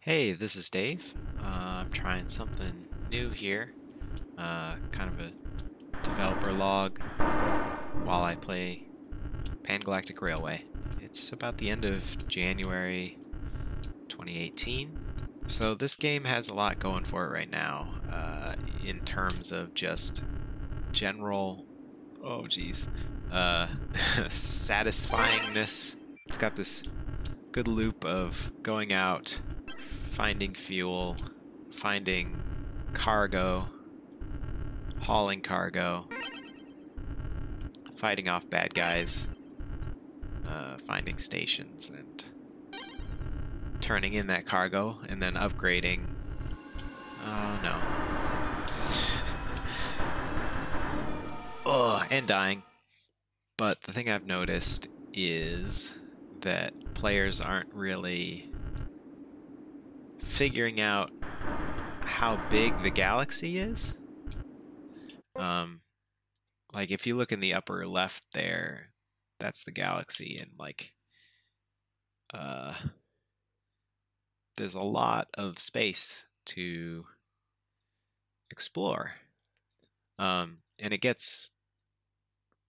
Hey, this is Dave. I'm trying something new here, kind of a developer log while I play Pan Galactic Railway. It's about the end of January 2018. So this game has a lot going for it right now, in terms of just general, oh geez, satisfyingness. It's got this good loop of going out, finding fuel, finding cargo, hauling cargo, fighting off bad guys, finding stations, and turning in that cargo, and then upgrading. Oh no. Oh, and dying. But the thing I've noticed is that players aren't really figuring out how big the galaxy is. Like if you look in the upper left there, that's the galaxy, and like there's a lot of space to explore. And it gets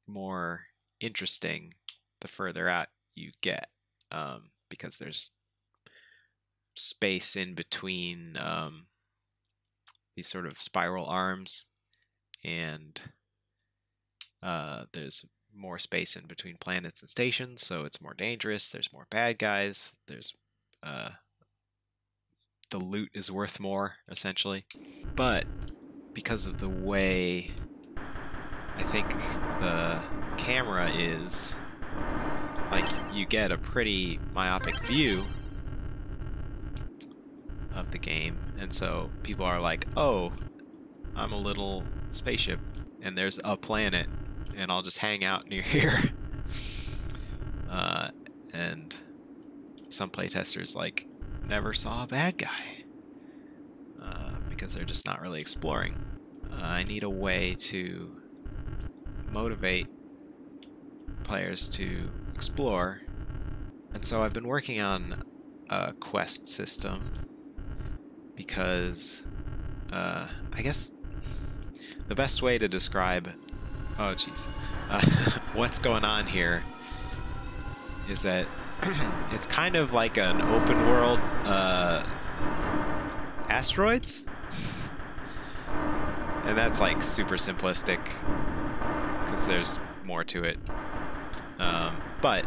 more interesting the further out you get, because there's space in between these sort of spiral arms, and there's more space in between planets and stations, so it's more dangerous. There's more bad guys. There's the loot is worth more, essentially. But because of the way I think the camera is, like, you get a pretty myopic view of the game, and so people are like, oh, I'm a little spaceship and there's a planet and I'll just hang out near here. And some playtesters like never saw a bad guy, because they're just not really exploring. I need a way to motivate players to explore, and so I've been working on a quest system, because I guess the best way to describe what's going on here is that it's kind of like an open world asteroids, and that's like super simplistic because there's more to it, but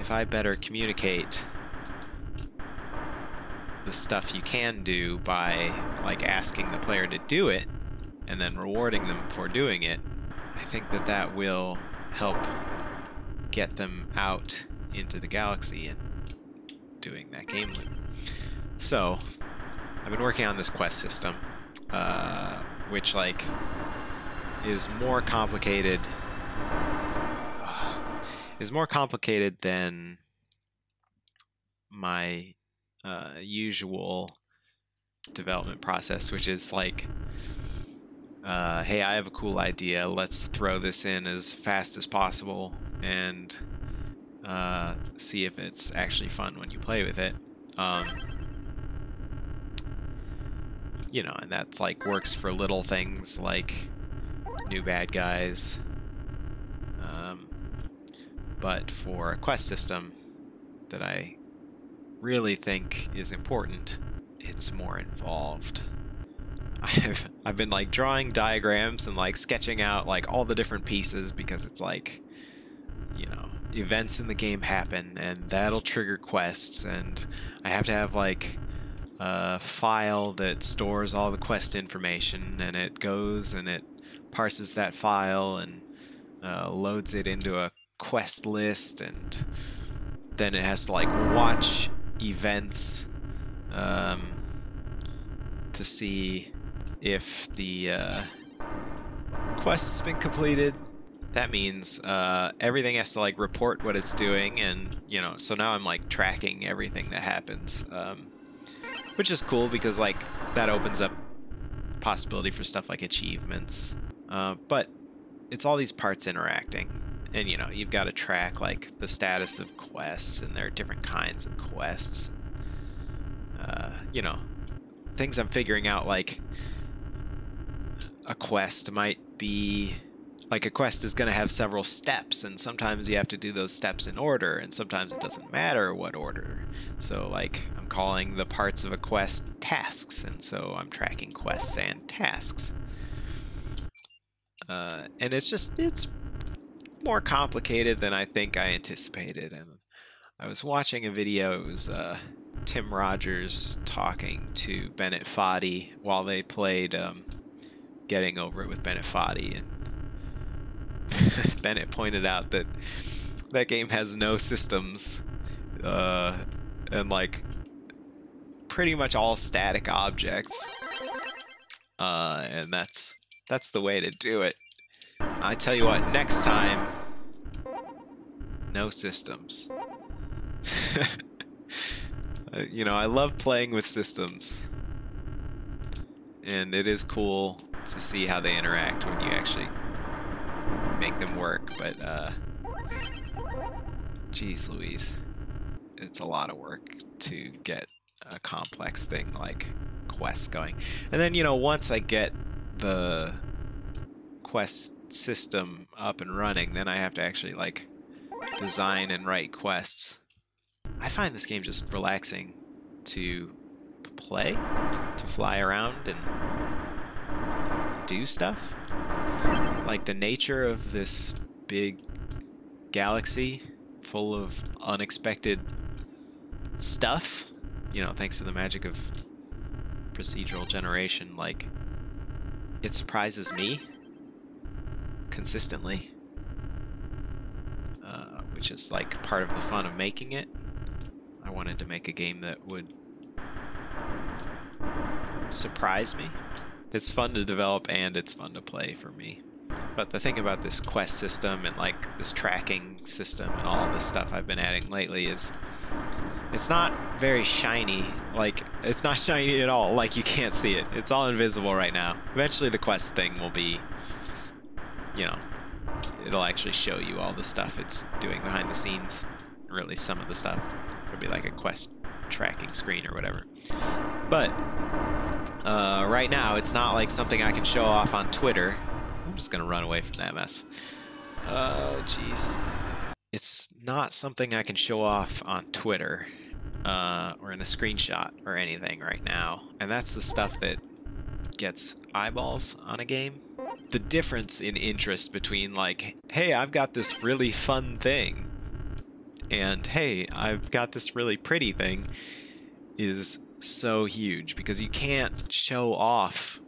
if I better communicate the stuff you can do by like asking the player to do it and then rewarding them for doing it, I think that that will help get them out into the galaxy and doing that game loop. So I've been working on this quest system, which like is more complicated than my usual development process, which is like, hey, I have a cool idea, let's throw this in as fast as possible and see if it's actually fun when you play with it. You know, and that's like works for little things like new bad guys, but for a quest system that I really think is important, it's more involved. I've been like drawing diagrams and like sketching out like all the different pieces, because it's like, you know, events in the game happen and that'll trigger quests, and I have to have like a file that stores all the quest information, and it goes and it parses that file and loads it into a quest list, and then it has to like watch events to see if the quest has been completed. That means everything has to like report what it's doing, and you know, so now I'm like tracking everything that happens, which is cool because like that opens up possibility for stuff like achievements, but it's all these parts interacting. And you know, you've got to track like the status of quests, and there are different kinds of quests. You know, things I'm figuring out, like a quest might be like a quest is going to have several steps, and sometimes you have to do those steps in order, and sometimes it doesn't matter what order. So like I'm calling the parts of a quest tasks, and so I'm tracking quests and tasks. And it's more complicated than I think I anticipated. And I was watching a video, it was Tim Rogers talking to Bennett Foddy while they played Getting Over It with Bennett Foddy, and Bennett pointed out that that game has no systems, and like pretty much all static objects, and that's the way to do it. I tell you what, next time, no systems. You know, I love playing with systems, and it is cool to see how they interact when you actually make them work, but geez Louise, it's a lot of work to get a complex thing like quests going. And then, you know, once I get the quest system up and running, then I have to actually like design and write quests. I find this game just relaxing to play, to fly around and do stuff. Like the nature of this big galaxy full of unexpected stuff, you know, thanks to the magic of procedural generation, like it surprises me consistently, which is like part of the fun of making it. I wanted to make a game that would surprise me. It's fun to develop and it's fun to play for me. But the thing about this quest system and like this tracking system and all this stuff I've been adding lately is it's not very shiny. Like, it's not shiny at all. Like, you can't see it. It's all invisible right now. Eventually the quest thing will be, you know, it'll actually show you all the stuff it's doing behind the scenes. Or at least some of the stuff. It'll be like a quest tracking screen or whatever. But right now, it's not like something I can show off on Twitter. I'm just gonna run away from that mess. Oh, jeez. It's not something I can show off on Twitter or in a screenshot or anything right now. And that's the stuff that gets eyeballs on a game. The difference in interest between like, hey, I've got this really fun thing, and hey, I've got this really pretty thing is so huge, because you can't show off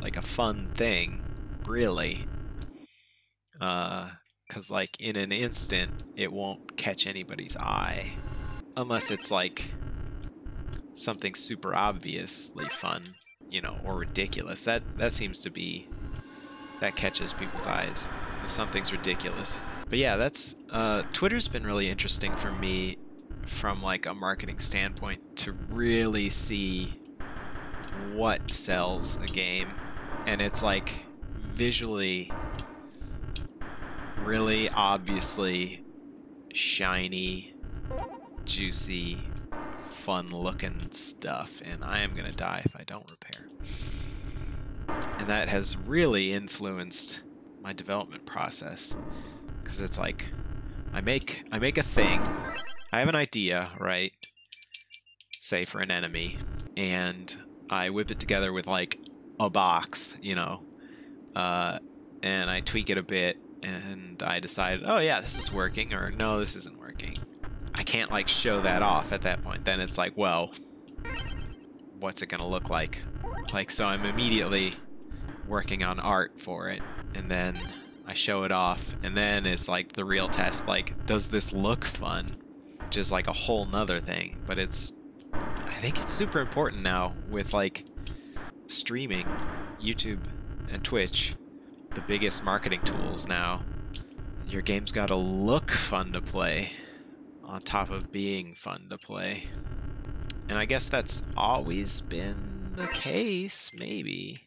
like a fun thing, really. Because like in an instant, it won't catch anybody's eye. Unless it's like something super obviously fun, you know, or ridiculous. That seems to be, that catches people's eyes if something's ridiculous. But yeah, that's Twitter's been really interesting for me from like a marketing standpoint to really see what sells a game. And it's like visually really obviously shiny, juicy, fun looking stuff, and I am gonna die if I don't repair. And that has really influenced my development process, because it's like I make a thing, I have an idea, right, say for an enemy, and I whip it together with like a box, you know, and I tweak it a bit, and I decide, oh yeah, this is working, or no, this isn't working. I can't like show that off at that point. Then it's like, well, what's it gonna look like? Like, so I'm immediately working on art for it, and then I show it off, and then it's like the real test, like, does this look fun? Which is like a whole nother thing, but it's, I think it's super important now with like streaming, YouTube and Twitch, the biggest marketing tools now. Your game's gotta look fun to play on top of being fun to play. And I guess that's always been the case, maybe.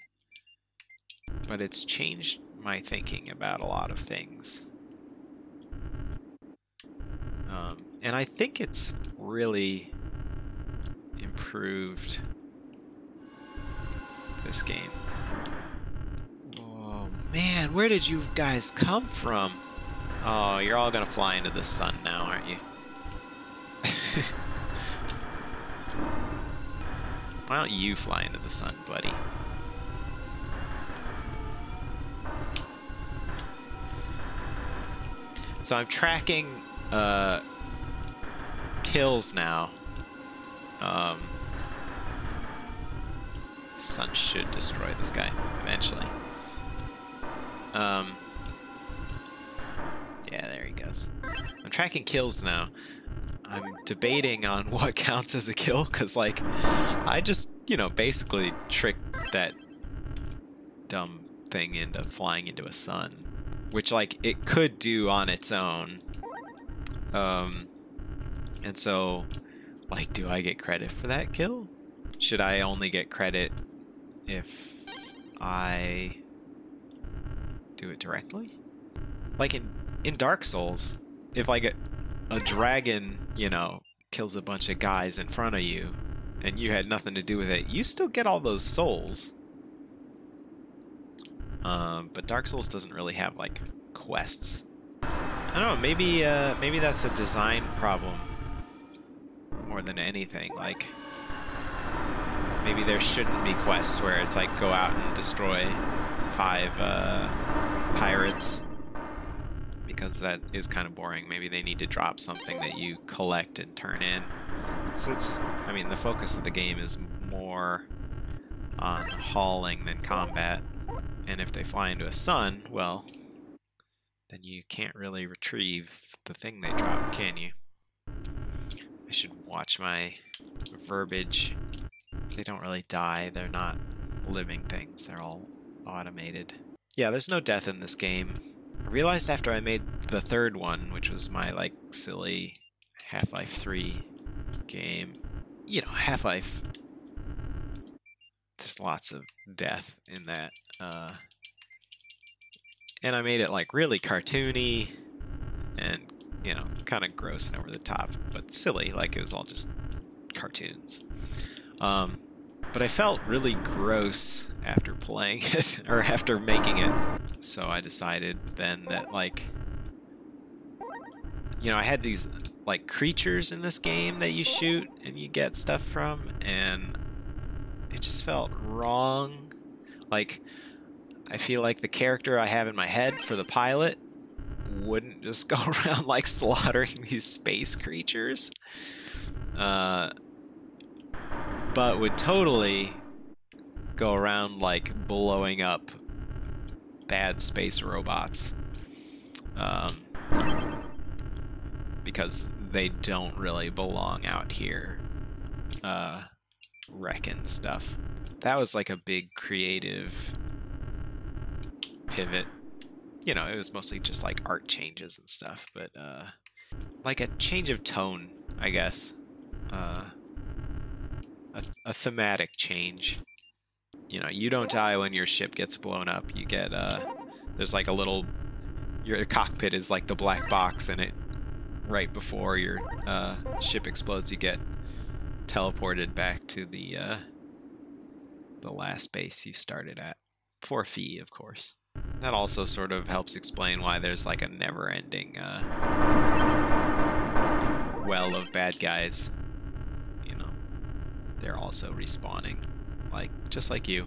But it's changed my thinking about a lot of things. And I think it's really improved this game. Oh man, where did you guys come from? Oh, you're all gonna fly into the sun now, aren't you? Why don't you fly into the sun, buddy? So I'm tracking kills now. The sun should destroy this guy eventually. Yeah, there he goes. I'm tracking kills now. I'm debating on what counts as a kill, because, like, I just, you know, basically tricked that dumb thing into flying into a sun, which, like, it could do on its own. And so, like, do I get credit for that kill? Should I only get credit if I do it directly? Like in Dark Souls, if like a dragon, you know, kills a bunch of guys in front of you and you had nothing to do with it, you still get all those souls. But Dark Souls doesn't really have like quests. I don't know, maybe that's a design problem more than anything. Like, maybe there shouldn't be quests where it's like go out and destroy 5 pirates, because that is kind of boring. Maybe they need to drop something that you collect and turn in. So it's, I mean, the focus of the game is more on hauling than combat. And if they fly into a sun, well, then you can't really retrieve the thing they drop, can you? I should watch my verbiage. They don't really die. They're not living things. They're all automated. Yeah, there's no death in this game. I realized after I made the third one, which was my, like, silly Half-Life 3 game. You know, Half-Life, there's lots of death in that. And I made it, like, really cartoony and, you know, kind of gross and over the top, but silly. Like, it was all just cartoons. But I felt really gross after playing it, or after making it. So I decided then that, like, you know, I had these, like, creatures in this game that you shoot and you get stuff from, and it just felt wrong. Like, I feel like the character I have in my head for the pilot wouldn't just go around, like, slaughtering these space creatures. But would totally go around, like, blowing up bad space robots. Because they don't really belong out here wrecking stuff. That was like a big creative pivot. You know, it was mostly just like art changes and stuff, but like a change of tone, I guess. A thematic change. You know, you don't die when your ship gets blown up. You get, there's like a little, your cockpit is like the black box, and it, right before your ship explodes, you get teleported back to the last base you started at. For a fee, of course. That also sort of helps explain why there's like a never-ending well of bad guys. You know, they're also respawning, like just like you.